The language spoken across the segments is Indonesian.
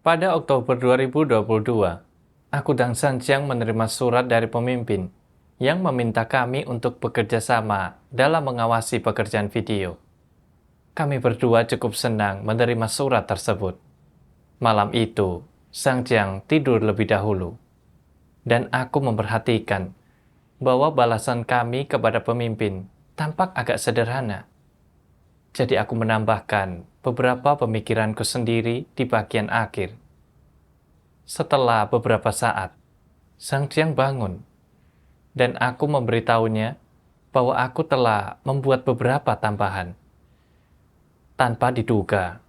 Pada Oktober 2022, aku dan Sanjiang menerima surat dari pemimpin yang meminta kami untuk bekerja sama dalam mengawasi pekerjaan video. Kami berdua cukup senang menerima surat tersebut. Malam itu, Sanjiang tidur lebih dahulu, dan aku memperhatikan bahwa balasan kami kepada pemimpin tampak agak sederhana. Jadi aku menambahkan beberapa pemikiranku sendiri di bagian akhir. Setelah beberapa saat, Sang Jiang bangun, dan aku memberitahunya bahwa aku telah membuat beberapa tambahan. Tanpa diduga,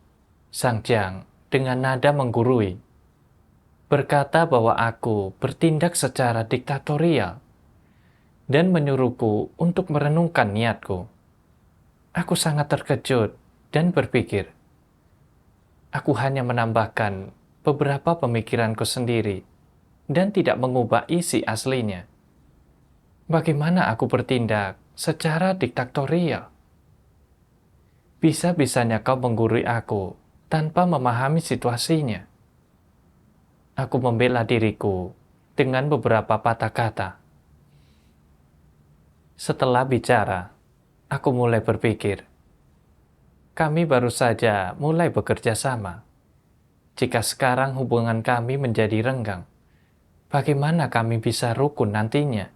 Sang Jiang dengan nada menggurui, berkata bahwa aku bertindak secara diktatorial dan menyuruhku untuk merenungkan niatku. Aku sangat terkejut dan berpikir, aku hanya menambahkan beberapa pemikiranku sendiri dan tidak mengubah isi aslinya. Bagaimana aku bertindak secara diktatorial? Bisa-bisanya kau menggurui aku tanpa memahami situasinya. Aku membela diriku dengan beberapa patah kata. Setelah bicara, aku mulai berpikir, kami baru saja mulai bekerja sama. Jika sekarang hubungan kami menjadi renggang, bagaimana kami bisa rukun nantinya?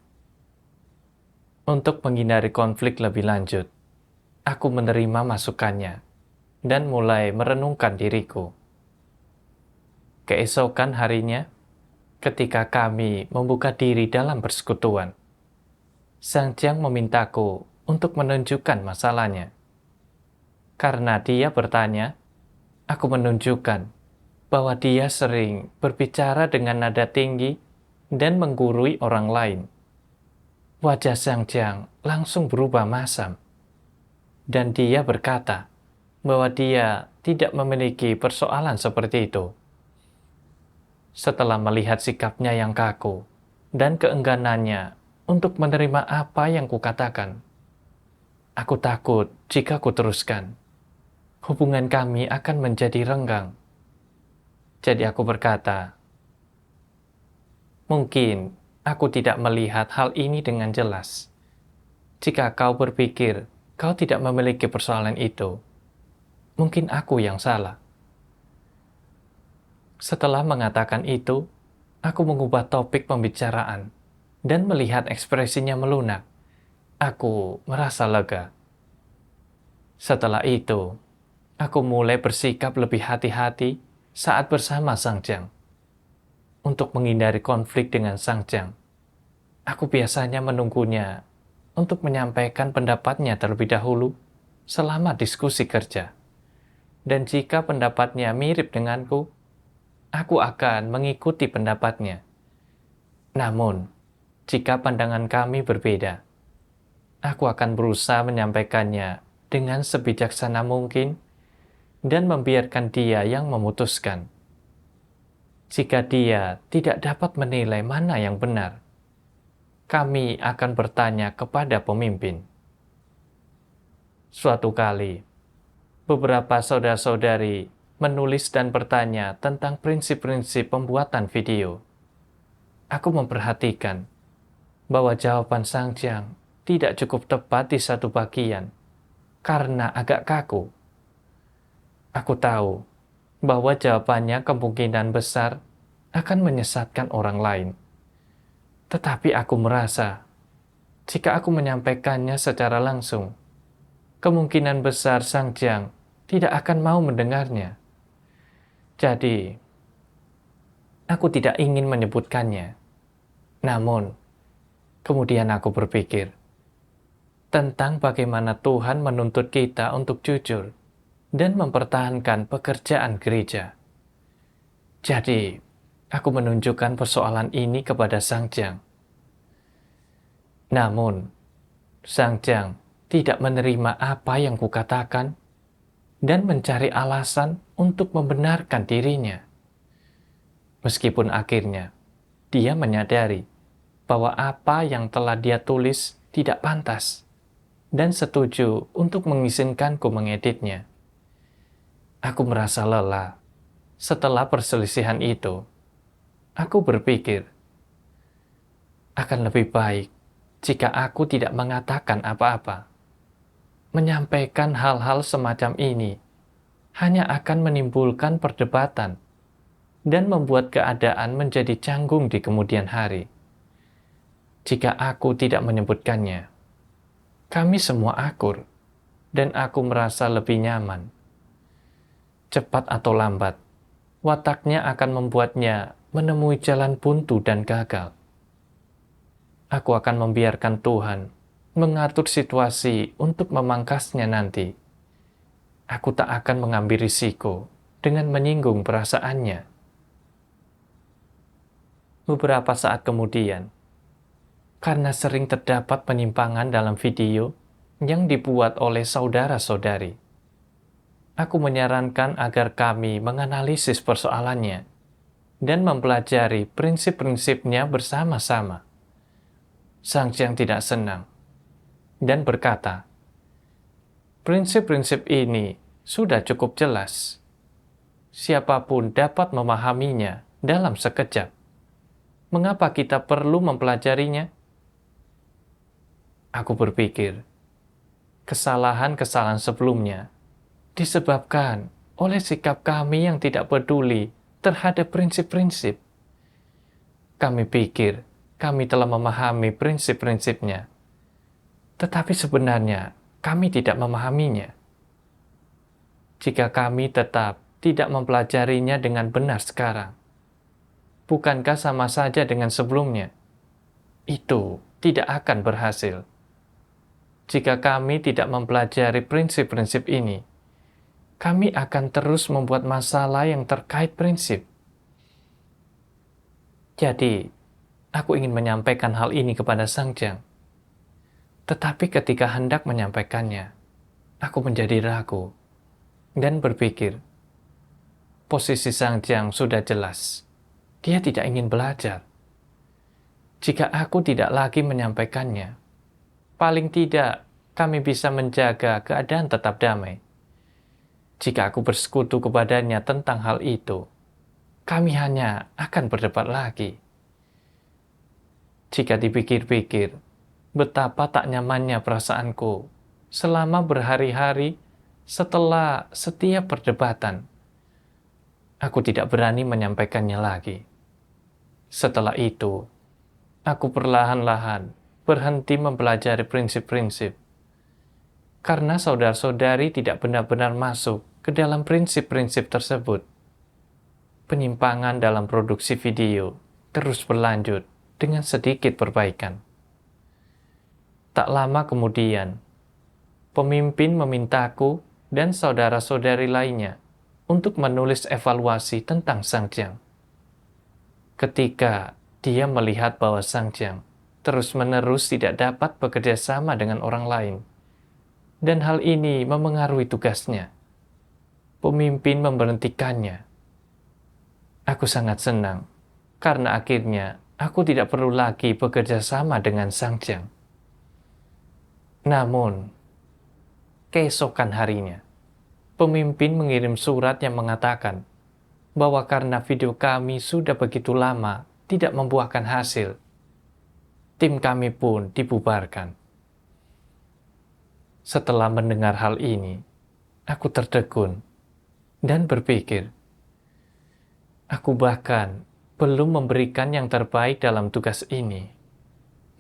Untuk menghindari konflik lebih lanjut, aku menerima masukannya dan mulai merenungkan diriku. Keesokan harinya, ketika kami membuka diri dalam persekutuan, Sang Jiang memintaku untuk menunjukkan masalahnya. Karena dia bertanya, aku menunjukkan bahwa dia sering berbicara dengan nada tinggi dan menggurui orang lain. Wajah Sang Jiang langsung berubah masam, dan dia berkata bahwa dia tidak memiliki persoalan seperti itu. Setelah melihat sikapnya yang kaku dan keengganannya untuk menerima apa yang kukatakan, aku takut jika kuteruskan, hubungan kami akan menjadi renggang. Jadi aku berkata, mungkin aku tidak melihat hal ini dengan jelas. Jika kau berpikir kau tidak memiliki persoalan itu, mungkin aku yang salah. Setelah mengatakan itu, aku mengubah topik pembicaraan dan melihat ekspresinya melunak. Aku merasa lega. Setelah itu, aku mulai bersikap lebih hati-hati saat bersama Sang Jiang. Untuk menghindari konflik dengan Sang Jiang, aku biasanya menunggunya untuk menyampaikan pendapatnya terlebih dahulu selama diskusi kerja. Dan jika pendapatnya mirip denganku, aku akan mengikuti pendapatnya. Namun, jika pandangan kami berbeda, aku akan berusaha menyampaikannya dengan sebijaksana mungkin dan membiarkan dia yang memutuskan. Jika dia tidak dapat menilai mana yang benar, kami akan bertanya kepada pemimpin. Suatu kali, beberapa saudara-saudari menulis dan bertanya tentang prinsip-prinsip pembuatan video. Aku memperhatikan bahwa jawaban Sang Jiang tidak cukup tepat di satu bagian karena agak kaku. Aku tahu bahwa jawabannya kemungkinan besar akan menyesatkan orang lain. Tetapi aku merasa, jika aku menyampaikannya secara langsung, kemungkinan besar Sang Jiang tidak akan mau mendengarnya. Jadi, aku tidak ingin menyebutkannya. Namun, kemudian aku berpikir tentang bagaimana Tuhan menuntut kita untuk jujur dan mempertahankan pekerjaan gereja. Jadi, aku menunjukkan persoalan ini kepada Sang Jiang. Namun, Sang Jiang tidak menerima apa yang kukatakan dan mencari alasan untuk membenarkan dirinya. Meskipun akhirnya, dia menyadari bahwa apa yang telah dia tulis tidak pantas dan setuju untuk mengizinkanku mengeditnya. Aku merasa lelah Setelah perselisihan itu, aku berpikir, akan lebih baik jika aku tidak mengatakan apa-apa. Menyampaikan hal-hal semacam ini hanya akan menimbulkan perdebatan dan membuat keadaan menjadi canggung di kemudian hari. Jika aku tidak menyebutkannya, kami semua akur, dan aku merasa lebih nyaman. Cepat atau lambat, wataknya akan membuatnya menemui jalan buntu dan gagal. Aku akan membiarkan Tuhan mengatur situasi untuk memangkasnya nanti. Aku tak akan mengambil risiko dengan menyinggung perasaannya. Beberapa saat kemudian, karena sering terdapat penyimpangan dalam video yang dibuat oleh saudara-saudari, aku menyarankan agar kami menganalisis persoalannya dan mempelajari prinsip-prinsipnya bersama-sama. Sang Hyang tidak senang dan berkata, prinsip-prinsip ini sudah cukup jelas. Siapapun dapat memahaminya dalam sekejap. Mengapa kita perlu mempelajarinya? Aku berpikir, kesalahan-kesalahan sebelumnya disebabkan oleh sikap kami yang tidak peduli terhadap prinsip-prinsip. Kami pikir kami telah memahami prinsip-prinsipnya, tetapi sebenarnya kami tidak memahaminya. Jika kami tetap tidak mempelajarinya dengan benar sekarang, bukankah sama saja dengan sebelumnya? Itu tidak akan berhasil. Jika kami tidak mempelajari prinsip-prinsip ini, kami akan terus membuat masalah yang terkait prinsip. Jadi, aku ingin menyampaikan hal ini kepada Sang Hyang. Tetapi ketika hendak menyampaikannya, aku menjadi ragu dan berpikir, posisi Sang Hyang sudah jelas. Dia tidak ingin belajar. Jika aku tidak lagi menyampaikannya, paling tidak kami bisa menjaga keadaan tetap damai. Jika aku bersekutu kepadanya tentang hal itu, kami hanya akan berdebat lagi. Jika dipikir-pikir, betapa tak nyamannya perasaanku selama berhari-hari setelah setiap perdebatan. Aku tidak berani menyampaikannya lagi. Setelah itu, aku perlahan-lahan berhenti mempelajari prinsip-prinsip. Karena saudara-saudari tidak benar-benar masuk ke dalam prinsip-prinsip tersebut. Penyimpangan dalam produksi video terus berlanjut dengan sedikit perbaikan. Tak lama kemudian, pemimpin memintaku dan saudara-saudari lainnya untuk menulis evaluasi tentang Sang Hyang. Ketika dia melihat bahwa Sang Hyang terus-menerus tidak dapat bekerja sama dengan orang lain, dan hal ini memengaruhi tugasnya, pemimpin memberhentikannya. Aku sangat senang, karena akhirnya aku tidak perlu lagi bekerja sama dengan Sang Hyang. Namun, keesokan harinya, pemimpin mengirim surat yang mengatakan bahwa karena video kami sudah begitu lama tidak membuahkan hasil, tim kami pun dibubarkan. Setelah mendengar hal ini, aku tertegun dan berpikir, aku bahkan belum memberikan yang terbaik dalam tugas ini,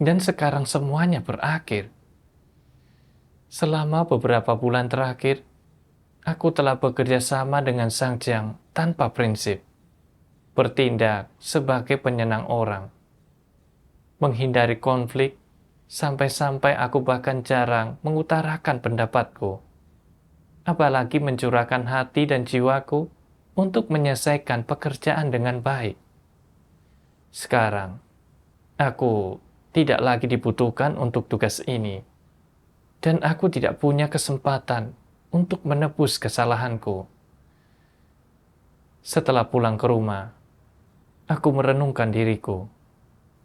dan sekarang semuanya berakhir. Selama beberapa bulan terakhir, aku telah bekerja sama dengan Sang Hyang tanpa prinsip, bertindak sebagai penyenang orang, menghindari konflik, sampai-sampai aku bahkan jarang mengutarakan pendapatku, apalagi mencurahkan hati dan jiwaku untuk menyelesaikan pekerjaan dengan baik. Sekarang, aku tidak lagi dibutuhkan untuk tugas ini, dan aku tidak punya kesempatan untuk menebus kesalahanku. Setelah pulang ke rumah, aku merenungkan diriku.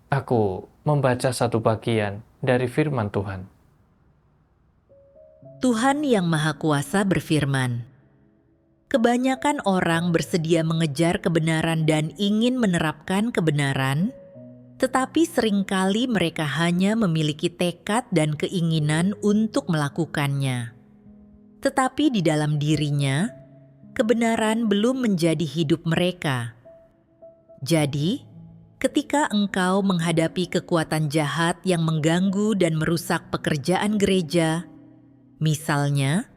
Aku membaca satu bagian dari firman Tuhan. Tuhan Yang Maha Kuasa berfirman, Kebanyakan orang bersedia mengejar kebenaran dan ingin menerapkan kebenaran, tetapi seringkali mereka hanya memiliki tekad dan keinginan untuk melakukannya. Tetapi di dalam dirinya, kebenaran belum menjadi hidup mereka. Jadi, ketika engkau menghadapi kekuatan jahat yang mengganggu dan merusak pekerjaan gereja, misalnya,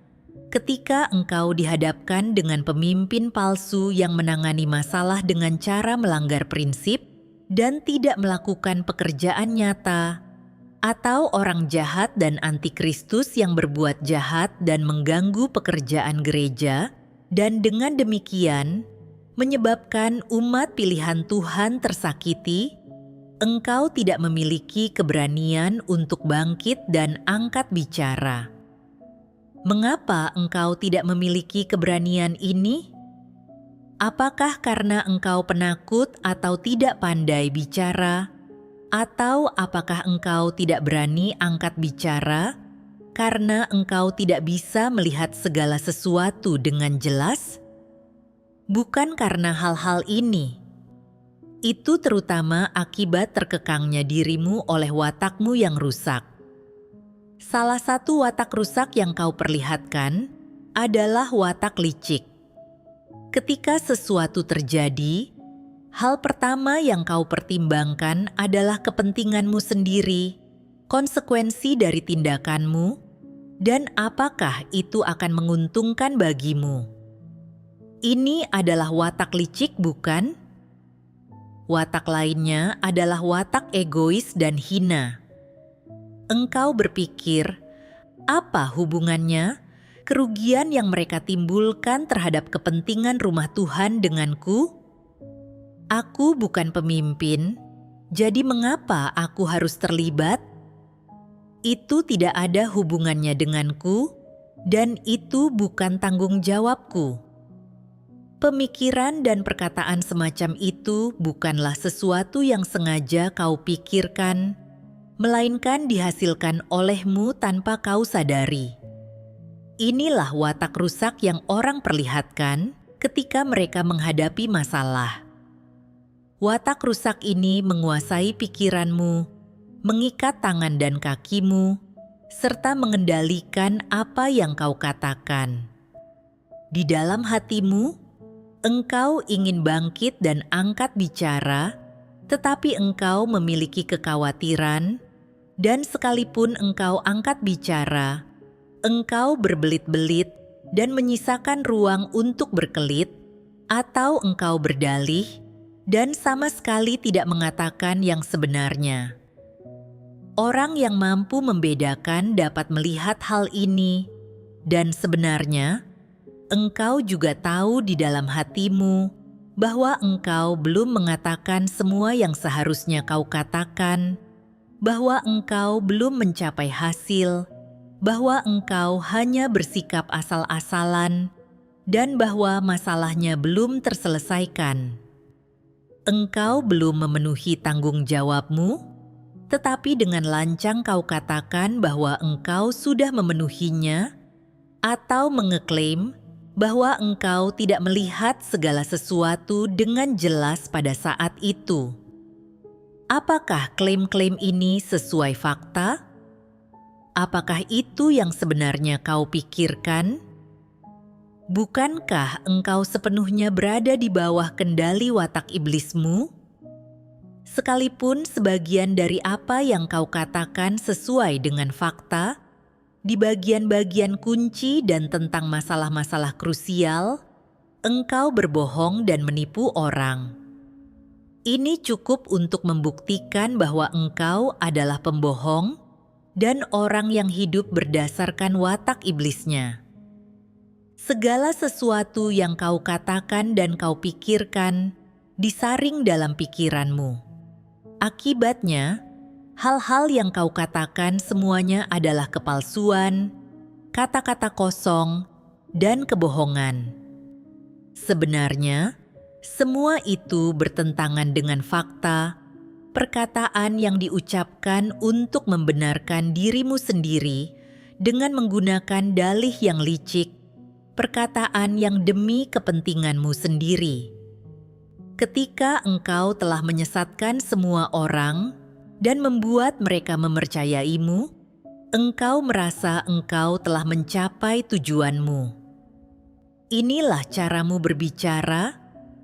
ketika engkau dihadapkan dengan pemimpin palsu yang menangani masalah dengan cara melanggar prinsip dan tidak melakukan pekerjaan nyata, atau orang jahat dan antikristus yang berbuat jahat dan mengganggu pekerjaan gereja, dan dengan demikian menyebabkan umat pilihan Tuhan tersakiti, engkau tidak memiliki keberanian untuk bangkit dan angkat bicara. Mengapa engkau tidak memiliki keberanian ini? Apakah karena engkau penakut atau tidak pandai bicara? Atau apakah engkau tidak berani angkat bicara karena engkau tidak bisa melihat segala sesuatu dengan jelas? Bukan karena hal-hal ini. Itu terutama akibat terkekangnya dirimu oleh watakmu yang rusak. Salah satu watak rusak yang kau perlihatkan adalah watak licik. Ketika sesuatu terjadi, hal pertama yang kau pertimbangkan adalah kepentinganmu sendiri, konsekuensi dari tindakanmu, dan apakah itu akan menguntungkan bagimu. Ini adalah watak licik, bukan? Watak lainnya adalah watak egois dan hina. Engkau berpikir, apa hubungannya kerugian yang mereka timbulkan terhadap kepentingan rumah Tuhan denganku? Aku bukan pemimpin, jadi mengapa aku harus terlibat? Itu tidak ada hubungannya denganku, dan itu bukan tanggung jawabku. Pemikiran dan perkataan semacam itu bukanlah sesuatu yang sengaja kau pikirkan, melainkan dihasilkan olehmu tanpa kau sadari. Inilah watak rusak yang orang perlihatkan ketika mereka menghadapi masalah. Watak rusak ini menguasai pikiranmu, mengikat tangan dan kakimu, serta mengendalikan apa yang kau katakan. Di dalam hatimu, engkau ingin bangkit dan angkat bicara, tetapi engkau memiliki kekhawatiran, dan sekalipun engkau angkat bicara, engkau berbelit-belit dan menyisakan ruang untuk berkelit, atau engkau berdalih dan sama sekali tidak mengatakan yang sebenarnya. Orang yang mampu membedakan dapat melihat hal ini, dan sebenarnya engkau juga tahu di dalam hatimu bahwa engkau belum mengatakan semua yang seharusnya kau katakan, bahwa engkau belum mencapai hasil, bahwa engkau hanya bersikap asal-asalan, dan bahwa masalahnya belum terselesaikan. Engkau belum memenuhi tanggung jawabmu, tetapi dengan lancang kau katakan bahwa engkau sudah memenuhinya, atau mengeklaim bahwa engkau tidak melihat segala sesuatu dengan jelas pada saat itu. Apakah klaim-klaim ini sesuai fakta? Apakah itu yang sebenarnya kau pikirkan? Bukankah engkau sepenuhnya berada di bawah kendali watak iblismu? Sekalipun sebagian dari apa yang kau katakan sesuai dengan fakta, di bagian-bagian kunci dan tentang masalah-masalah krusial, engkau berbohong dan menipu orang. Ini cukup untuk membuktikan bahwa engkau adalah pembohong dan orang yang hidup berdasarkan watak iblisnya. Segala sesuatu yang kau katakan dan kau pikirkan disaring dalam pikiranmu. Akibatnya, hal-hal yang kau katakan semuanya adalah kepalsuan, kata-kata kosong, dan kebohongan. Sebenarnya, semua itu bertentangan dengan fakta, perkataan yang diucapkan untuk membenarkan dirimu sendiri dengan menggunakan dalih yang licik, perkataan yang demi kepentinganmu sendiri. Ketika engkau telah menyesatkan semua orang dan membuat mereka mempercayaimu, engkau merasa engkau telah mencapai tujuanmu. Inilah caramu berbicara,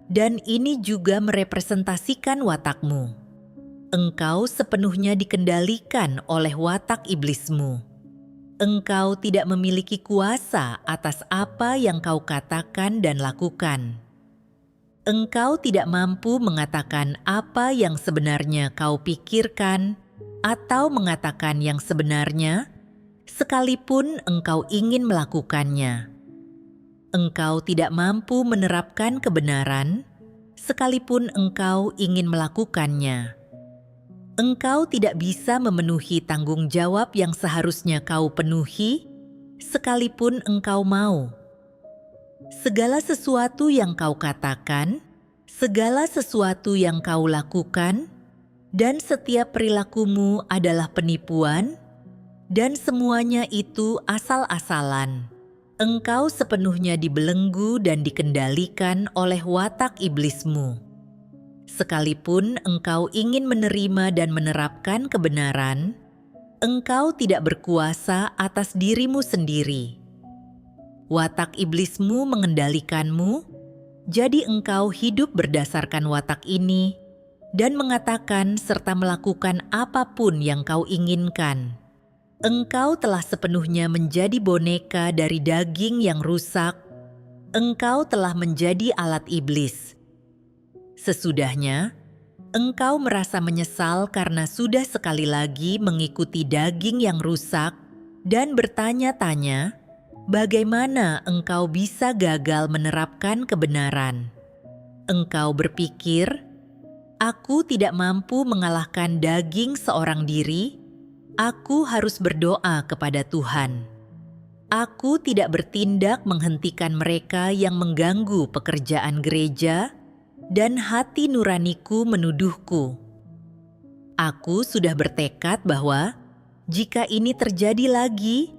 dan ini juga merepresentasikan watakmu. Engkau sepenuhnya dikendalikan oleh watak iblismu. Engkau tidak memiliki kuasa atas apa yang kau katakan dan lakukan. Engkau tidak mampu mengatakan apa yang sebenarnya kau pikirkan atau mengatakan yang sebenarnya, sekalipun engkau ingin melakukannya. Engkau tidak mampu menerapkan kebenaran, sekalipun engkau ingin melakukannya. Engkau tidak bisa memenuhi tanggung jawab yang seharusnya kau penuhi, sekalipun engkau mau. Segala sesuatu yang kau katakan, segala sesuatu yang kau lakukan, dan setiap perilakumu adalah penipuan, dan semuanya itu asal-asalan. Engkau sepenuhnya dibelenggu dan dikendalikan oleh watak iblismu. Sekalipun engkau ingin menerima dan menerapkan kebenaran, engkau tidak berkuasa atas dirimu sendiri. Watak iblismu mengendalikanmu, jadi engkau hidup berdasarkan watak ini dan mengatakan serta melakukan apapun yang kau inginkan. Engkau telah sepenuhnya menjadi boneka dari daging yang rusak. Engkau telah menjadi alat iblis. Sesudahnya, engkau merasa menyesal karena sudah sekali lagi mengikuti daging yang rusak dan bertanya-tanya, bagaimana engkau bisa gagal menerapkan kebenaran. Engkau berpikir, aku tidak mampu mengalahkan daging seorang diri. Aku harus berdoa kepada Tuhan. Aku tidak bertindak menghentikan mereka yang mengganggu pekerjaan gereja, dan hati nuraniku menuduhku. Aku sudah bertekad bahwa jika ini terjadi lagi,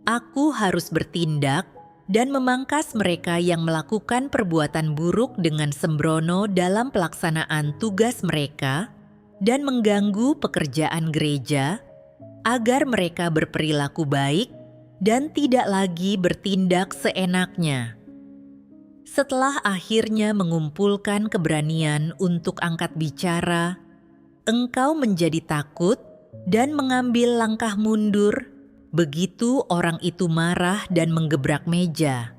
aku harus bertindak dan memangkas mereka yang melakukan perbuatan buruk dengan sembrono dalam pelaksanaan tugas mereka dan mengganggu pekerjaan gereja, agar mereka berperilaku baik dan tidak lagi bertindak seenaknya. Setelah akhirnya mengumpulkan keberanian untuk angkat bicara, engkau menjadi takut dan mengambil langkah mundur. Begitu orang itu marah dan menggebrak meja.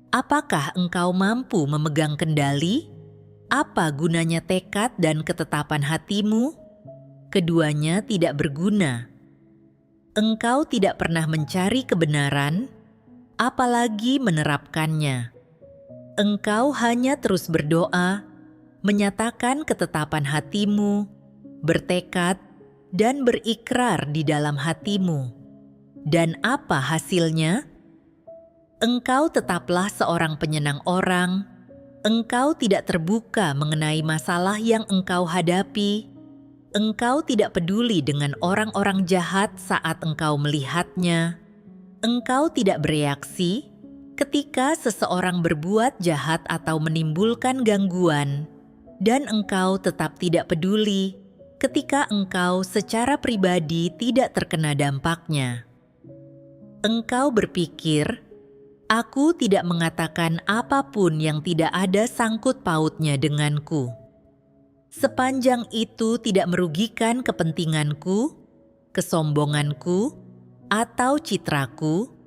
Apakah engkau mampu memegang kendali? Apa gunanya tekad dan ketetapan hatimu? Keduanya tidak berguna. Engkau tidak pernah mencari kebenaran, apalagi menerapkannya. Engkau hanya terus berdoa, menyatakan ketetapan hatimu, bertekad, dan berikrar di dalam hatimu. Dan apa hasilnya? Engkau tetaplah seorang penyenang orang. Engkau tidak terbuka mengenai masalah yang engkau hadapi. Engkau tidak peduli dengan orang-orang jahat saat engkau melihatnya. Engkau tidak bereaksi ketika seseorang berbuat jahat atau menimbulkan gangguan, dan engkau tetap tidak peduli ketika engkau secara pribadi tidak terkena dampaknya. Engkau berpikir, aku tidak mengatakan apapun yang tidak ada sangkut pautnya denganku. Sepanjang itu tidak merugikan kepentinganku, kesombonganku, atau citraku,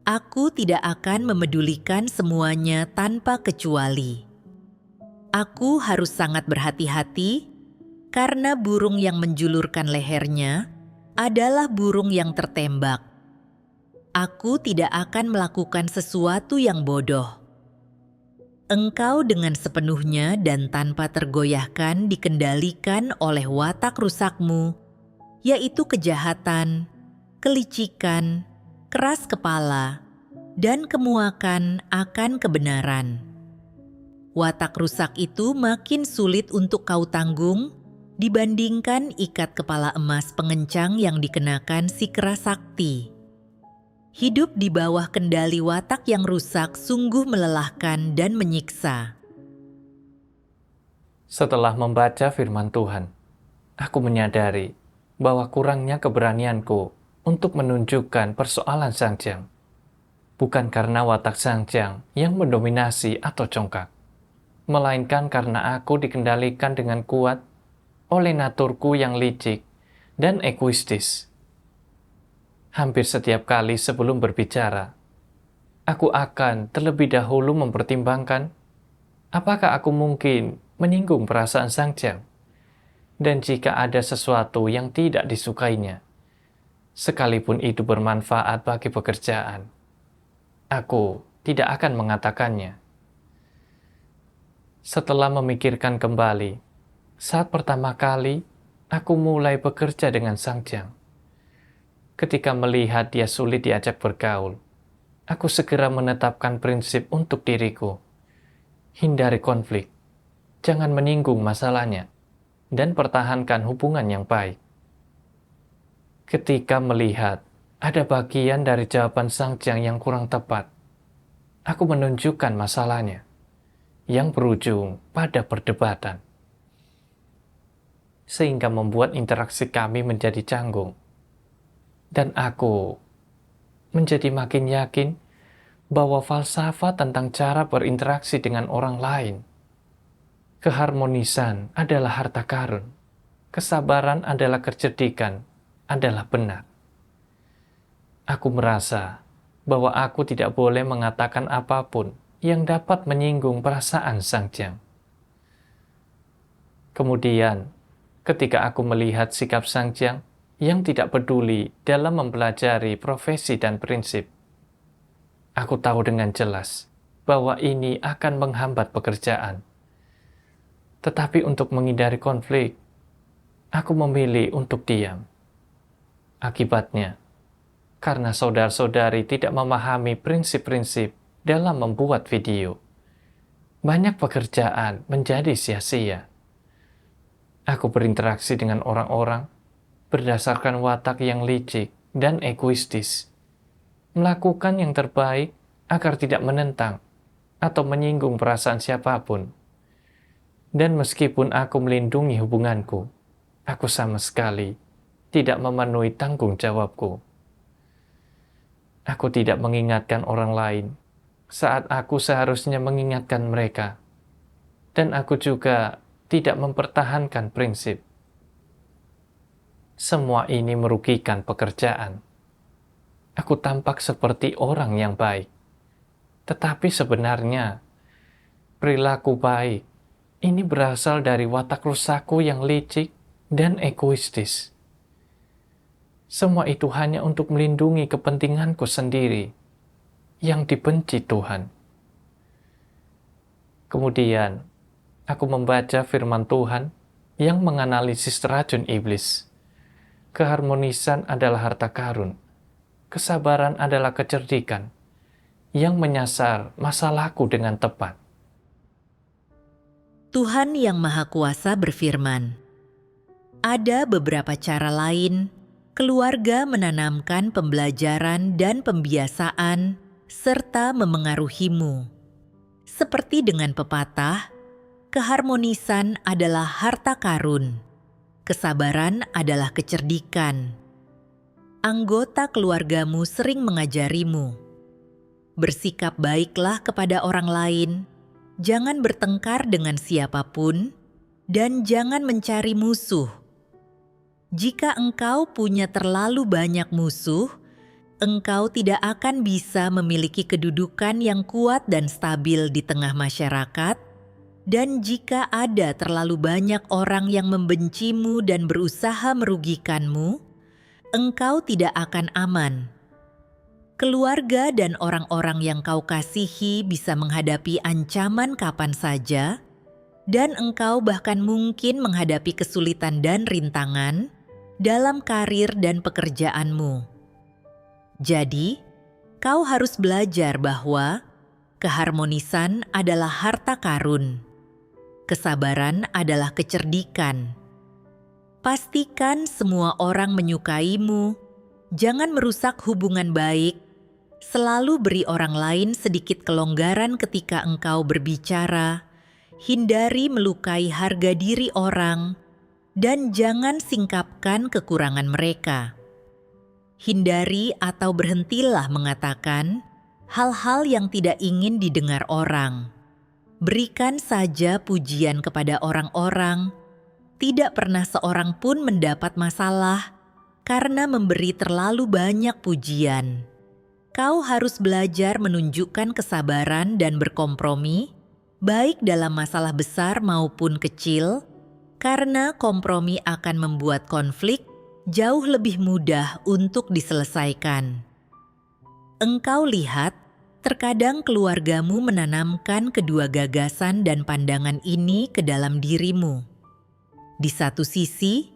aku tidak akan memedulikan semuanya tanpa kecuali. Aku harus sangat berhati-hati karena burung yang menjulurkan lehernya adalah burung yang tertembak. Aku tidak akan melakukan sesuatu yang bodoh. Engkau dengan sepenuhnya dan tanpa tergoyahkan dikendalikan oleh watak rusakmu, yaitu kejahatan, kelicikan, keras kepala, dan kemuakan akan kebenaran. Watak rusak itu makin sulit untuk kau tanggung dibandingkan ikat kepala emas pengencang yang dikenakan si kera sakti. Hidup di bawah kendali watak yang rusak sungguh melelahkan dan menyiksa. Setelah membaca firman Tuhan, aku menyadari bahwa kurangnya keberanianku untuk menunjukkan persoalan Sangjang. Bukan karena watak Sangjang yang mendominasi atau congkak, melainkan karena aku dikendalikan dengan kuat oleh naturku yang licik dan egoistis. Hampir setiap kali sebelum berbicara, aku akan terlebih dahulu mempertimbangkan apakah aku mungkin menyinggung perasaan Sangjang, dan jika ada sesuatu yang tidak disukainya, sekalipun itu bermanfaat bagi pekerjaan, aku tidak akan mengatakannya. Setelah memikirkan kembali, saat pertama kali aku mulai bekerja dengan Sangjang, ketika melihat dia sulit diajak bergaul, aku segera menetapkan prinsip untuk diriku. Hindari konflik, jangan menyinggung masalahnya, dan pertahankan hubungan yang baik. Ketika melihat ada bagian dari jawaban Sangjang yang kurang tepat, aku menunjukkan masalahnya, yang berujung pada perdebatan, sehingga membuat interaksi kami menjadi canggung. Dan aku menjadi makin yakin bahwa falsafah tentang cara berinteraksi dengan orang lain, keharmonisan adalah harta karun, kesabaran adalah kecerdikan, adalah benar. Aku merasa bahwa aku tidak boleh mengatakan apapun yang dapat menyinggung perasaan Sangjang. Kemudian, ketika aku melihat sikap Sangjang yang tidak peduli dalam mempelajari profesi dan prinsip, aku tahu dengan jelas bahwa ini akan menghambat pekerjaan. Tetapi untuk menghindari konflik, aku memilih untuk diam. Akibatnya, karena saudara-saudari tidak memahami prinsip-prinsip dalam membuat video, banyak pekerjaan menjadi sia-sia. Aku berinteraksi dengan orang-orang berdasarkan watak yang licik dan egoistis, melakukan yang terbaik agar tidak menentang atau menyinggung perasaan siapapun. Dan meskipun aku melindungi hubunganku, aku sama sekali tidak memenuhi tanggung jawabku. Aku tidak mengingatkan orang lain saat aku seharusnya mengingatkan mereka. Dan aku juga tidak mempertahankan prinsip. Semua ini merugikan pekerjaan. Aku tampak seperti orang yang baik. Tetapi sebenarnya, perilaku baik ini berasal dari watak rusakku yang licik dan egoistis. Semua itu hanya untuk melindungi kepentinganku sendiri yang dibenci Tuhan. Kemudian, aku membaca firman Tuhan yang menganalisis racun iblis. Keharmonisan adalah harta karun, kesabaran adalah kecerdikan, yang menyasar masalahku dengan tepat. Tuhan Yang Maha Kuasa berfirman, ada beberapa cara lain keluarga menanamkan pembelajaran dan pembiasaan serta memengaruhimu. Seperti dengan pepatah, keharmonisan adalah harta karun, kesabaran adalah kecerdikan. Anggota keluargamu sering mengajarimu, bersikap baiklah kepada orang lain, jangan bertengkar dengan siapapun, dan jangan mencari musuh. Jika engkau punya terlalu banyak musuh, engkau tidak akan bisa memiliki kedudukan yang kuat dan stabil di tengah masyarakat. Dan jika ada terlalu banyak orang yang membencimu dan berusaha merugikanmu, engkau tidak akan aman. Keluarga dan orang-orang yang kau kasihi bisa menghadapi ancaman kapan saja, dan engkau bahkan mungkin menghadapi kesulitan dan rintangan dalam karir dan pekerjaanmu. Jadi, kau harus belajar bahwa keharmonisan adalah harta karun. Kesabaran adalah kecerdikan. Pastikan semua orang menyukaimu, jangan merusak hubungan baik, Selalu beri orang lain sedikit kelonggaran ketika engkau berbicara. Hindari melukai harga diri orang, dan jangan singkapkan kekurangan mereka. Hindari atau berhentilah mengatakan hal-hal yang tidak ingin didengar orang. Berikan saja pujian kepada orang-orang. Tidak pernah seorang pun mendapat masalah karena memberi terlalu banyak pujian. Kau harus belajar menunjukkan kesabaran dan berkompromi, baik dalam masalah besar maupun kecil, karena kompromi akan membuat konflik jauh lebih mudah untuk diselesaikan. Engkau lihat, terkadang keluargamu menanamkan kedua gagasan dan pandangan ini ke dalam dirimu. Di satu sisi,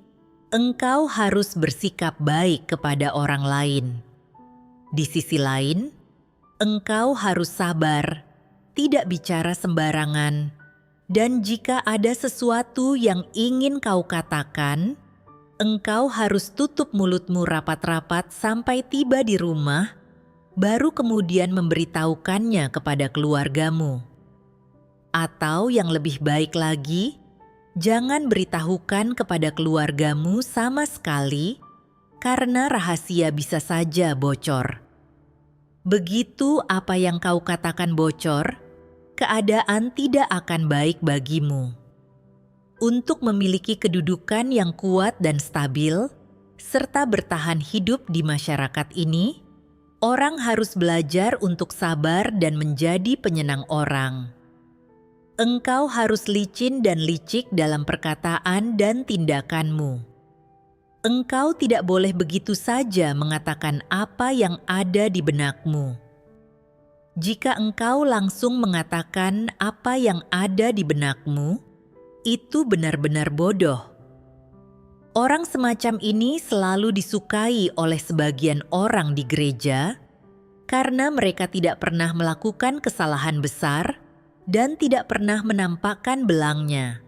engkau harus bersikap baik kepada orang lain. Di sisi lain, engkau harus sabar, tidak bicara sembarangan, dan jika ada sesuatu yang ingin kau katakan, engkau harus tutup mulutmu rapat-rapat sampai tiba di rumah, baru kemudian memberitahukannya kepada keluargamu. Atau yang lebih baik lagi, jangan beritahukan kepada keluargamu sama sekali, karena rahasia bisa saja bocor. Begitu apa yang kau katakan bocor, keadaan tidak akan baik bagimu. Untuk memiliki kedudukan yang kuat dan stabil, serta bertahan hidup di masyarakat ini, orang harus belajar untuk sabar dan menjadi penyenang orang. Engkau harus licin dan licik dalam perkataan dan tindakanmu. Engkau tidak boleh begitu saja mengatakan apa yang ada di benakmu. Jika engkau langsung mengatakan apa yang ada di benakmu, itu benar-benar bodoh. Orang semacam ini selalu disukai oleh sebagian orang di gereja karena mereka tidak pernah melakukan kesalahan besar dan tidak pernah menampakkan belangnya.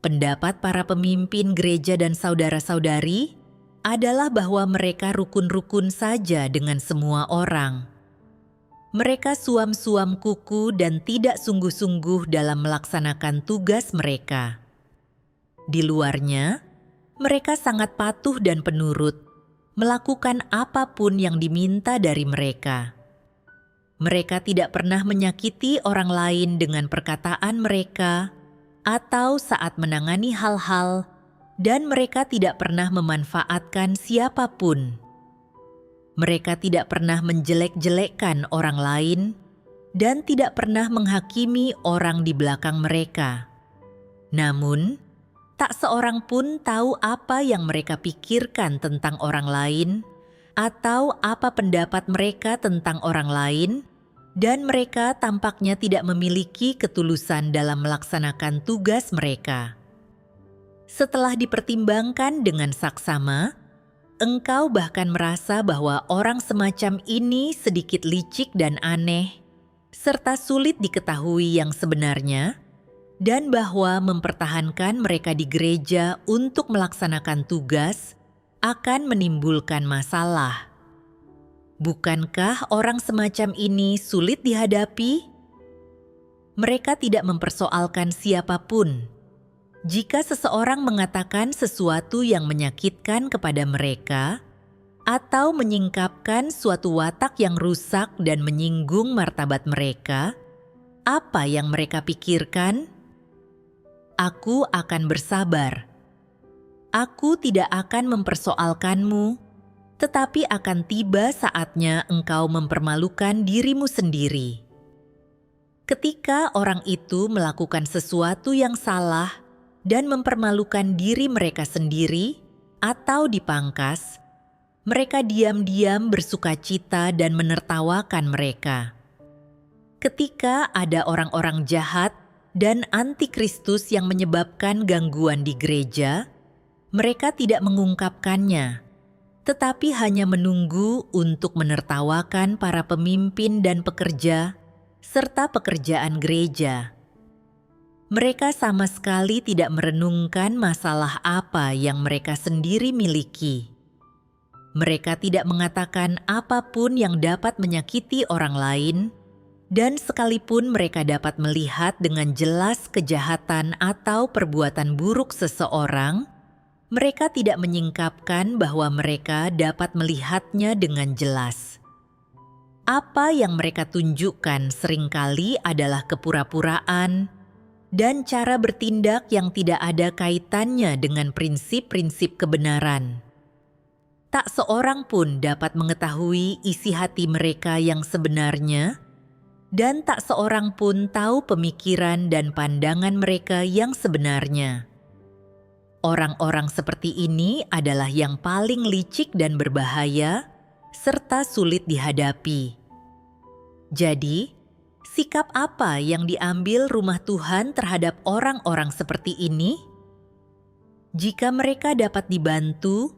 Pendapat para pemimpin gereja dan saudara-saudari adalah bahwa mereka rukun-rukun saja dengan semua orang. Mereka suam-suam kuku dan tidak sungguh-sungguh dalam melaksanakan tugas mereka. Di luarnya, mereka sangat patuh dan penurut, melakukan apapun yang diminta dari mereka. Mereka tidak pernah menyakiti orang lain dengan perkataan mereka atau saat menangani hal-hal, dan mereka tidak pernah memanfaatkan siapapun. Mereka tidak pernah menjelek-jelekkan orang lain dan tidak pernah menghakimi orang di belakang mereka. Namun, tak seorang pun tahu apa yang mereka pikirkan tentang orang lain atau apa pendapat mereka tentang orang lain, dan mereka tampaknya tidak memiliki ketulusan dalam melaksanakan tugas mereka. Setelah dipertimbangkan dengan saksama, engkau bahkan merasa bahwa orang semacam ini sedikit licik dan aneh, serta sulit diketahui yang sebenarnya, dan bahwa mempertahankan mereka di gereja untuk melaksanakan tugas akan menimbulkan masalah. Bukankah orang semacam ini sulit dihadapi? Mereka tidak mempersoalkan siapapun. Jika seseorang mengatakan sesuatu yang menyakitkan kepada mereka, atau menyingkapkan suatu watak yang rusak dan menyinggung martabat mereka, apa yang mereka pikirkan? Aku akan bersabar. Aku tidak akan mempersoalkanmu, tetapi akan tiba saatnya engkau mempermalukan dirimu sendiri. Ketika orang itu melakukan sesuatu yang salah dan mempermalukan diri mereka sendiri atau dipangkas, mereka diam-diam bersukacita dan menertawakan mereka. Ketika ada orang-orang jahat dan antikristus yang menyebabkan gangguan di gereja, mereka tidak mengungkapkannya, tetapi hanya menunggu untuk menertawakan para pemimpin dan pekerja, serta pekerjaan gereja. Mereka sama sekali tidak merenungkan masalah apa yang mereka sendiri miliki. Mereka tidak mengatakan apapun yang dapat menyakiti orang lain, dan sekalipun mereka dapat melihat dengan jelas kejahatan atau perbuatan buruk seseorang, mereka tidak menyingkapkan bahwa mereka dapat melihatnya dengan jelas. Apa yang mereka tunjukkan seringkali adalah kepura-puraan dan cara bertindak yang tidak ada kaitannya dengan prinsip-prinsip kebenaran. Tak seorang pun dapat mengetahui isi hati mereka yang sebenarnya, dan tak seorang pun tahu pemikiran dan pandangan mereka yang sebenarnya. Orang-orang seperti ini adalah yang paling licik dan berbahaya, serta sulit dihadapi. Jadi, sikap apa yang diambil rumah Tuhan terhadap orang-orang seperti ini? Jika mereka dapat dibantu,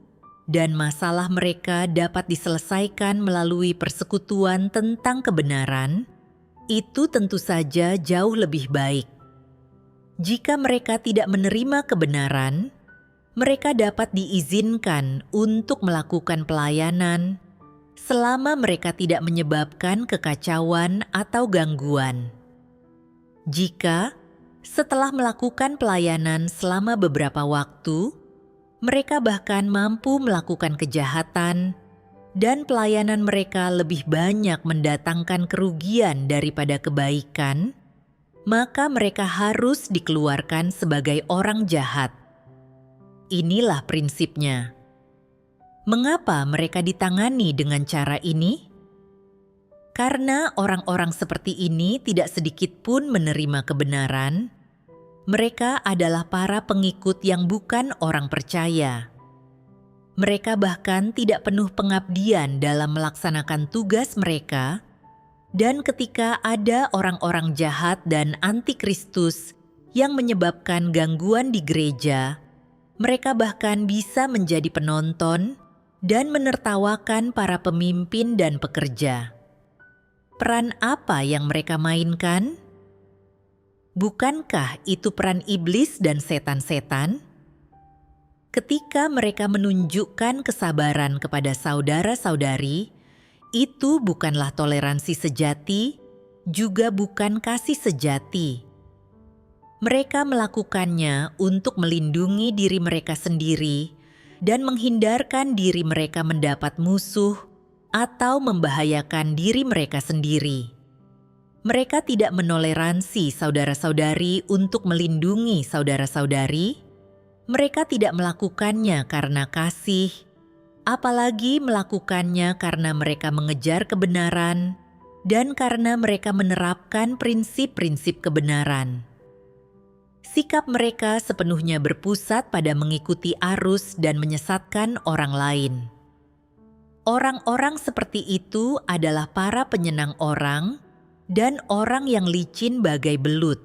dan masalah mereka dapat diselesaikan melalui persekutuan tentang kebenaran, itu tentu saja jauh lebih baik. Jika mereka tidak menerima kebenaran, mereka dapat diizinkan untuk melakukan pelayanan selama mereka tidak menyebabkan kekacauan atau gangguan. Jika setelah melakukan pelayanan selama beberapa waktu, mereka bahkan mampu melakukan kejahatan, dan pelayanan mereka lebih banyak mendatangkan kerugian daripada kebaikan, maka mereka harus dikeluarkan sebagai orang jahat. Inilah prinsipnya. Mengapa mereka ditangani dengan cara ini? Karena orang-orang seperti ini tidak sedikit pun menerima kebenaran. Mereka adalah para pengikut yang bukan orang percaya. Mereka bahkan tidak penuh pengabdian dalam melaksanakan tugas mereka, dan ketika ada orang-orang jahat dan antikristus yang menyebabkan gangguan di gereja, mereka bahkan bisa menjadi penonton dan menertawakan para pemimpin dan pekerja. Peran apa yang mereka mainkan? Bukankah itu peran iblis dan setan-setan? Ketika mereka menunjukkan kesabaran kepada saudara-saudari, itu bukanlah toleransi sejati, juga bukan kasih sejati. Mereka melakukannya untuk melindungi diri mereka sendiri dan menghindarkan diri mereka mendapat musuh atau membahayakan diri mereka sendiri. Mereka tidak menoleransi saudara-saudari untuk melindungi saudara-saudari. Mereka tidak melakukannya karena kasih, apalagi melakukannya karena mereka mengejar kebenaran dan karena mereka menerapkan prinsip-prinsip kebenaran. Sikap mereka sepenuhnya berpusat pada mengikuti arus dan menyesatkan orang lain. Orang-orang seperti itu adalah para penyenang orang dan orang yang licin bagai belut.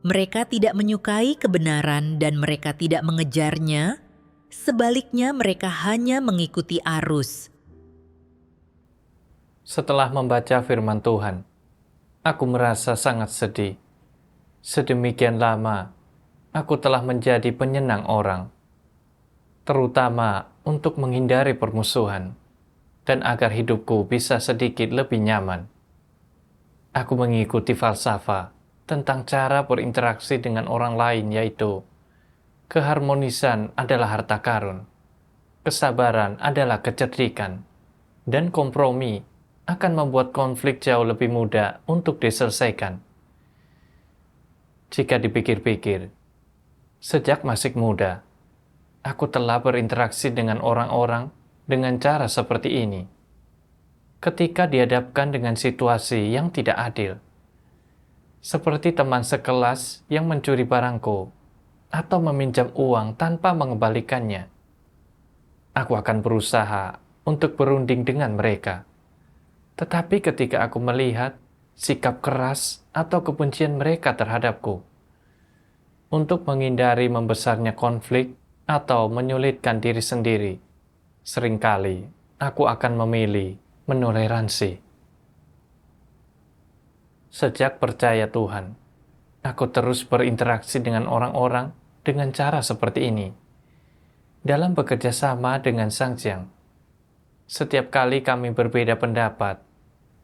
Mereka tidak menyukai kebenaran dan mereka tidak mengejarnya, sebaliknya mereka hanya mengikuti arus. Setelah membaca firman Tuhan, aku merasa sangat sedih. Sedemikian lama, aku telah menjadi penyenang orang, terutama untuk menghindari permusuhan, dan agar hidupku bisa sedikit lebih nyaman. Aku mengikuti falsafah tentang cara berinteraksi dengan orang lain, yaitu keharmonisan adalah harta karun, kesabaran adalah kecerdikan, dan kompromi akan membuat konflik jauh lebih mudah untuk diselesaikan. Jika dipikir-pikir, sejak masih muda, aku telah berinteraksi dengan orang-orang dengan cara seperti ini. Ketika dihadapkan dengan situasi yang tidak adil, seperti teman sekelas yang mencuri barangku atau meminjam uang tanpa mengembalikannya, aku akan berusaha untuk berunding dengan mereka. Tetapi ketika aku melihat sikap keras atau kebencian mereka terhadapku, untuk menghindari membesarnya konflik atau menyulitkan diri sendiri, seringkali aku akan memilih menoleransi. Sejak percaya Tuhan, aku terus berinteraksi dengan orang-orang dengan cara seperti ini. Dalam bekerja sama dengan Sang Hyang, Setiap kali kami berbeda pendapat,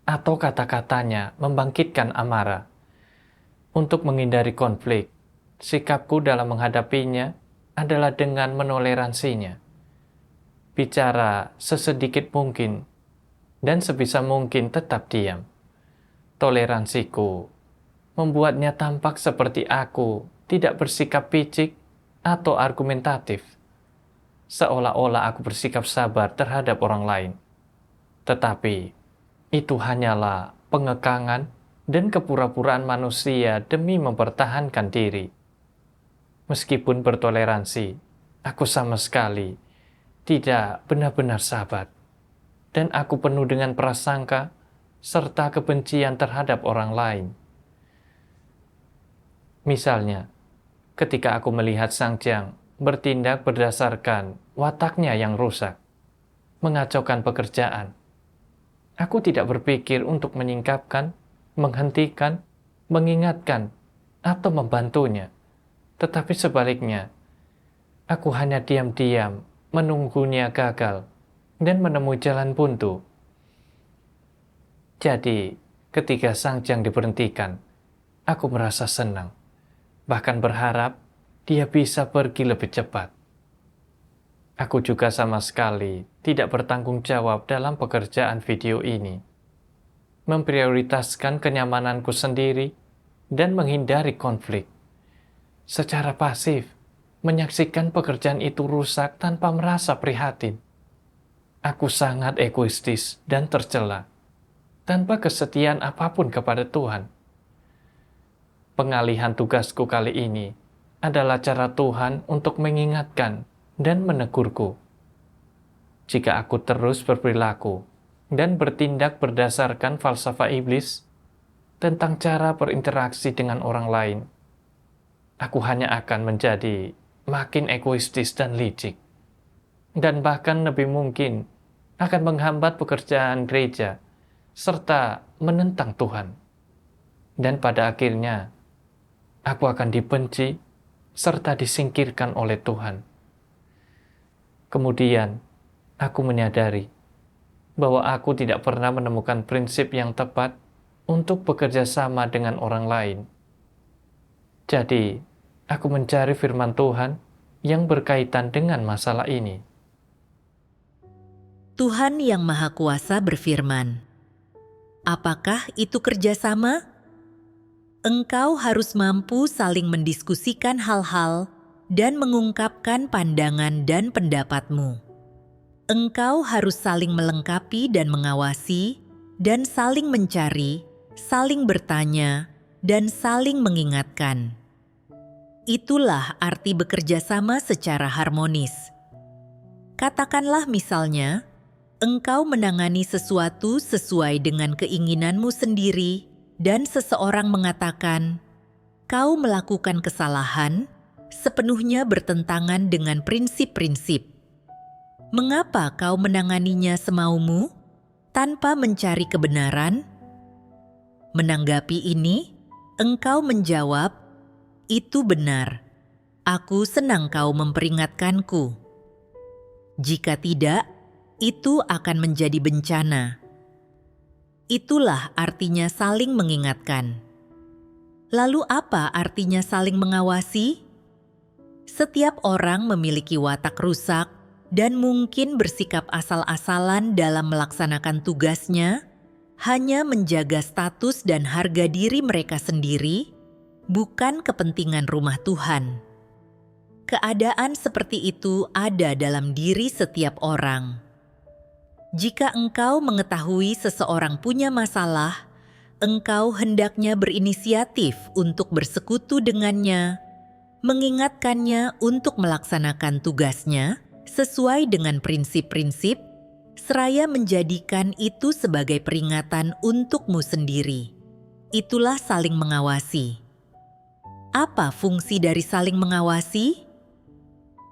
atau kata-katanya membangkitkan amarah. Untuk menghindari konflik, sikapku dalam menghadapinya adalah dengan menoleransinya. Bicara sesedikit mungkin, dan sebisa mungkin tetap diam. Toleransiku membuatnya tampak seperti aku tidak bersikap picik atau argumentatif, seolah-olah aku bersikap sabar terhadap orang lain. Tetapi, itu hanyalah pengekangan dan kepura-puraan manusia demi mempertahankan diri. Meskipun bertoleransi, aku sama sekali tidak benar-benar sabar, dan aku penuh dengan prasangka serta kebencian terhadap orang lain. Misalnya, ketika aku melihat Sang Jiang bertindak berdasarkan wataknya yang rusak, mengacaukan pekerjaan, aku tidak berpikir untuk menyingkapkan, menghentikan, mengingatkan, atau membantunya. Tetapi sebaliknya, aku hanya diam-diam menunggunya gagal dan menemui jalan buntu. Jadi, ketika Sang Jiang diberhentikan, aku merasa senang, bahkan berharap dia bisa pergi lebih cepat. Aku juga sama sekali tidak bertanggung jawab dalam pekerjaan video ini, memprioritaskan kenyamananku sendiri dan menghindari konflik. Secara pasif, menyaksikan pekerjaan itu rusak tanpa merasa prihatin. Aku sangat egoistis dan tercela, tanpa kesetiaan apapun kepada Tuhan. Pengalihan tugasku kali ini adalah cara Tuhan untuk mengingatkan dan menegurku. Jika aku terus berperilaku dan bertindak berdasarkan falsafah iblis tentang cara berinteraksi dengan orang lain, aku hanya akan menjadi makin egoistis dan licik, dan bahkan lebih mungkin akan menghambat pekerjaan gereja serta menentang Tuhan. Dan pada akhirnya, aku akan dibenci serta disingkirkan oleh Tuhan. Kemudian, aku menyadari bahwa aku tidak pernah menemukan prinsip yang tepat untuk bekerja sama dengan orang lain. Jadi, aku mencari firman Tuhan yang berkaitan dengan masalah ini. Tuhan yang Maha Kuasa berfirman, "Apakah itu kerjasama? Engkau harus mampu saling mendiskusikan hal-hal dan mengungkapkan pandangan dan pendapatmu. Engkau harus saling melengkapi dan mengawasi, dan saling mencari, saling bertanya, dan saling mengingatkan." Itulah arti bekerja sama secara harmonis. Katakanlah misalnya, engkau menangani sesuatu sesuai dengan keinginanmu sendiri, dan seseorang mengatakan, "Kau melakukan kesalahan," sepenuhnya bertentangan dengan prinsip-prinsip. Mengapa kau menanganinya semaumu, tanpa mencari kebenaran? Menanggapi ini, engkau menjawab, "Itu benar. Aku senang kau memperingatkanku." Jika tidak, itu akan menjadi bencana. Itulah artinya saling mengingatkan. Lalu apa artinya saling mengawasi? Setiap orang memiliki watak rusak dan mungkin bersikap asal-asalan dalam melaksanakan tugasnya, hanya menjaga status dan harga diri mereka sendiri, bukan kepentingan rumah Tuhan. Keadaan seperti itu ada dalam diri setiap orang. Jika engkau mengetahui seseorang punya masalah, engkau hendaknya berinisiatif untuk bersekutu dengannya, mengingatkannya untuk melaksanakan tugasnya sesuai dengan prinsip-prinsip, seraya menjadikan itu sebagai peringatan untukmu sendiri. Itulah saling mengawasi. Apa fungsi dari saling mengawasi?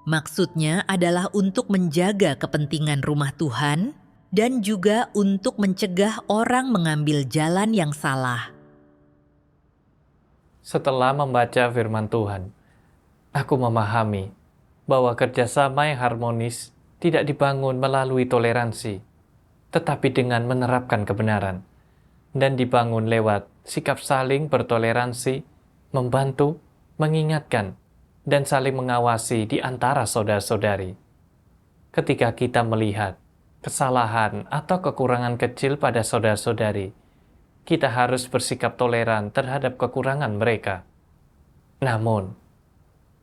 Maksudnya adalah untuk menjaga kepentingan rumah Tuhan dan juga untuk mencegah orang mengambil jalan yang salah. Setelah membaca firman Tuhan, aku memahami bahwa kerjasama yang harmonis tidak dibangun melalui toleransi, tetapi dengan menerapkan kebenaran, dan dibangun lewat sikap saling bertoleransi, membantu, mengingatkan, dan saling mengawasi di antara saudara-saudari. Ketika kita melihat kesalahan atau kekurangan kecil pada saudara-saudari, kita harus bersikap toleran terhadap kekurangan mereka. Namun,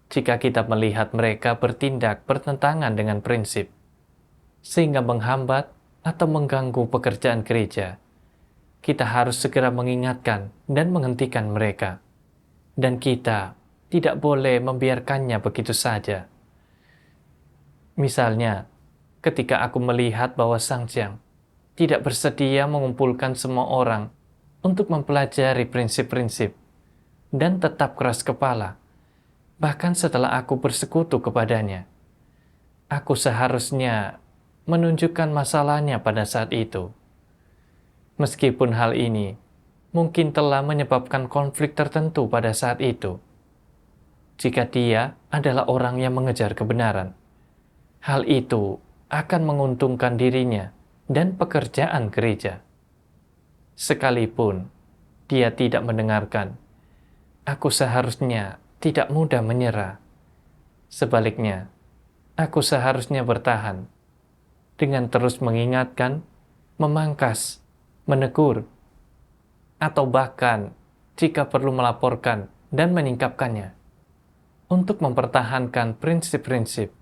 jika kita melihat mereka bertindak bertentangan dengan prinsip, sehingga menghambat atau mengganggu pekerjaan gereja, kita harus segera mengingatkan dan menghentikan mereka. Dan kita tidak boleh membiarkannya begitu saja. Misalnya, ketika aku melihat bahwa Sang Jiang tidak bersedia mengumpulkan semua orang untuk mempelajari prinsip-prinsip dan tetap keras kepala, bahkan setelah aku bersekutu kepadanya, aku seharusnya menunjukkan masalahnya pada saat itu. Meskipun hal ini mungkin telah menyebabkan konflik tertentu pada saat itu, jika dia adalah orang yang mengejar kebenaran, hal itu akan menguntungkan dirinya dan pekerjaan gereja. Sekalipun dia tidak mendengarkan, aku seharusnya tidak mudah menyerah. Sebaliknya, aku seharusnya bertahan dengan terus mengingatkan, memangkas, menegur, atau bahkan jika perlu melaporkan dan menyingkapkannya untuk mempertahankan prinsip-prinsip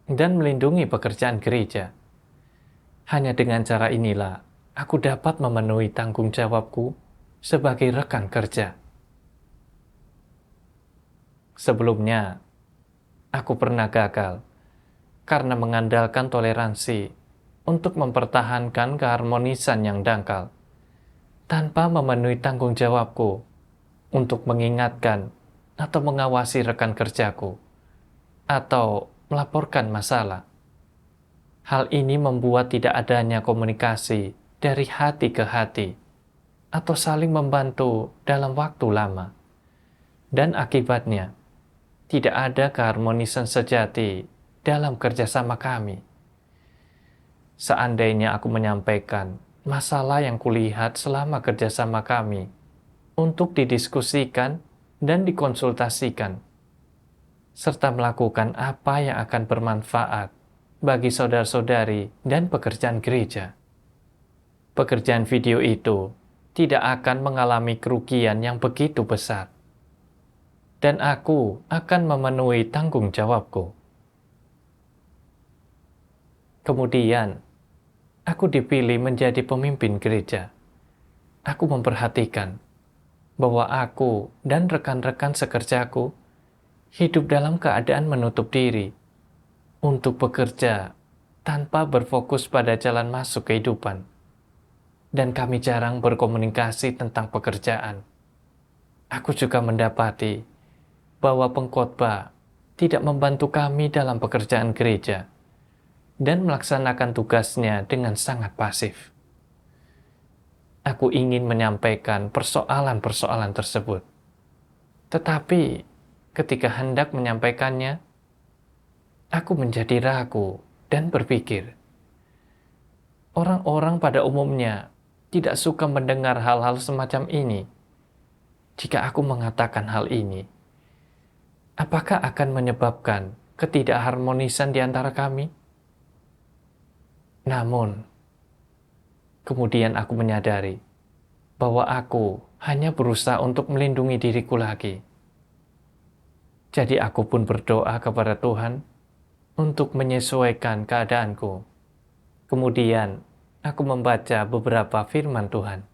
dan melindungi pekerjaan gereja. Hanya dengan cara inilah aku dapat memenuhi tanggung jawabku sebagai rekan kerja. Sebelumnya, aku pernah gagal karena mengandalkan toleransi untuk mempertahankan keharmonisan yang dangkal, tanpa memenuhi tanggung jawabku untuk mengingatkan atau mengawasi rekan kerjaku, atau melaporkan masalah. Hal ini membuat tidak adanya komunikasi dari hati ke hati, atau saling membantu dalam waktu lama. Dan akibatnya, tidak ada keharmonisan sejati dalam kerjasama kami. Seandainya aku menyampaikan masalah yang kulihat selama kerjasama kami untuk didiskusikan dan dikonsultasikan, serta melakukan apa yang akan bermanfaat bagi saudara-saudari dan pekerjaan gereja, pekerjaan video itu tidak akan mengalami kerugian yang begitu besar, dan aku akan memenuhi tanggung jawabku. Kemudian, aku dipilih menjadi pemimpin gereja. Aku memperhatikan bahwa aku dan rekan-rekan sekerjaku hidup dalam keadaan menutup diri untuk bekerja tanpa berfokus pada jalan masuk kehidupan. Dan kami jarang berkomunikasi tentang pekerjaan. Aku juga mendapati bahwa pengkhotbah tidak membantu kami dalam pekerjaan gereja dan melaksanakan tugasnya dengan sangat pasif. Aku ingin menyampaikan persoalan-persoalan tersebut. Tetapi ketika hendak menyampaikannya, aku menjadi ragu dan berpikir, orang-orang pada umumnya tidak suka mendengar hal-hal semacam ini. Jika aku mengatakan hal ini, apakah akan menyebabkan ketidakharmonisan di antara kami? Namun, kemudian aku menyadari bahwa aku hanya berusaha untuk melindungi diriku lagi. Jadi aku pun berdoa kepada Tuhan untuk menyesuaikan keadaanku. Kemudian, aku membaca beberapa firman Tuhan.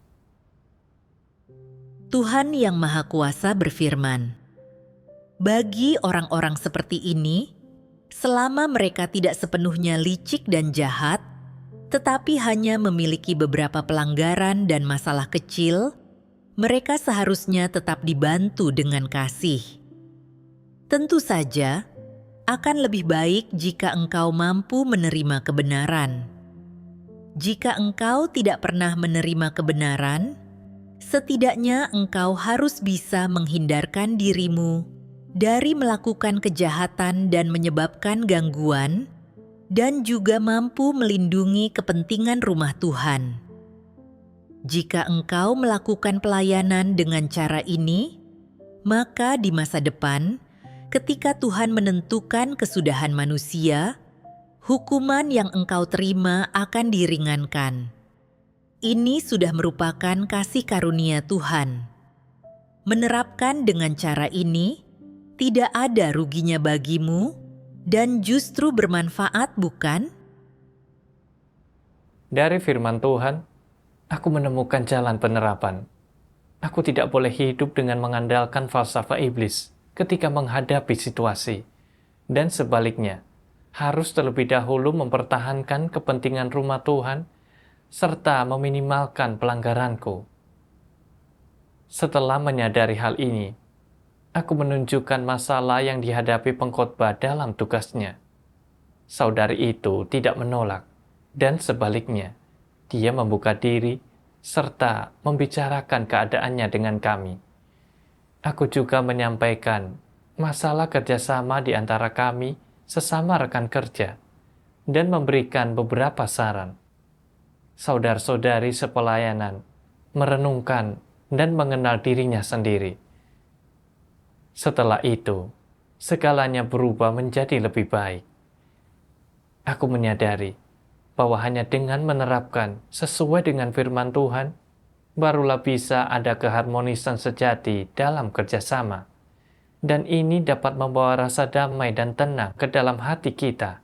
Tuhan Yang Maha Kuasa berfirman, "Bagi orang-orang seperti ini, selama mereka tidak sepenuhnya licik dan jahat, tetapi hanya memiliki beberapa pelanggaran dan masalah kecil, mereka seharusnya tetap dibantu dengan kasih. Tentu saja, akan lebih baik jika engkau mampu menerima kebenaran. Jika engkau tidak pernah menerima kebenaran, setidaknya engkau harus bisa menghindarkan dirimu dari melakukan kejahatan dan menyebabkan gangguan dan juga mampu melindungi kepentingan rumah Tuhan. Jika engkau melakukan pelayanan dengan cara ini, maka di masa depan, ketika Tuhan menentukan kesudahan manusia, hukuman yang engkau terima akan diringankan. Ini sudah merupakan kasih karunia Tuhan. Menerapkan dengan cara ini, tidak ada ruginya bagimu dan justru bermanfaat, bukan? Dari firman Tuhan, aku menemukan jalan penerapan. Aku tidak boleh hidup dengan mengandalkan falsafah iblis ketika menghadapi situasi. Dan sebaliknya, harus terlebih dahulu mempertahankan kepentingan rumah Tuhan serta meminimalkan pelanggaranku. Setelah menyadari hal ini, aku menunjukkan masalah yang dihadapi pengkhotbah dalam tugasnya. Saudari itu tidak menolak, dan sebaliknya, dia membuka diri serta membicarakan keadaannya dengan kami. Aku juga menyampaikan masalah kerjasama di antara kami sesama rekan kerja dan memberikan beberapa saran. Saudara-saudari sepelayanan merenungkan dan mengenal dirinya sendiri. Setelah itu, segalanya berubah menjadi lebih baik. Aku menyadari bahwa hanya dengan menerapkan sesuai dengan firman Tuhan, barulah bisa ada keharmonisan sejati dalam kerjasama. Dan ini dapat membawa rasa damai dan tenang ke dalam hati kita.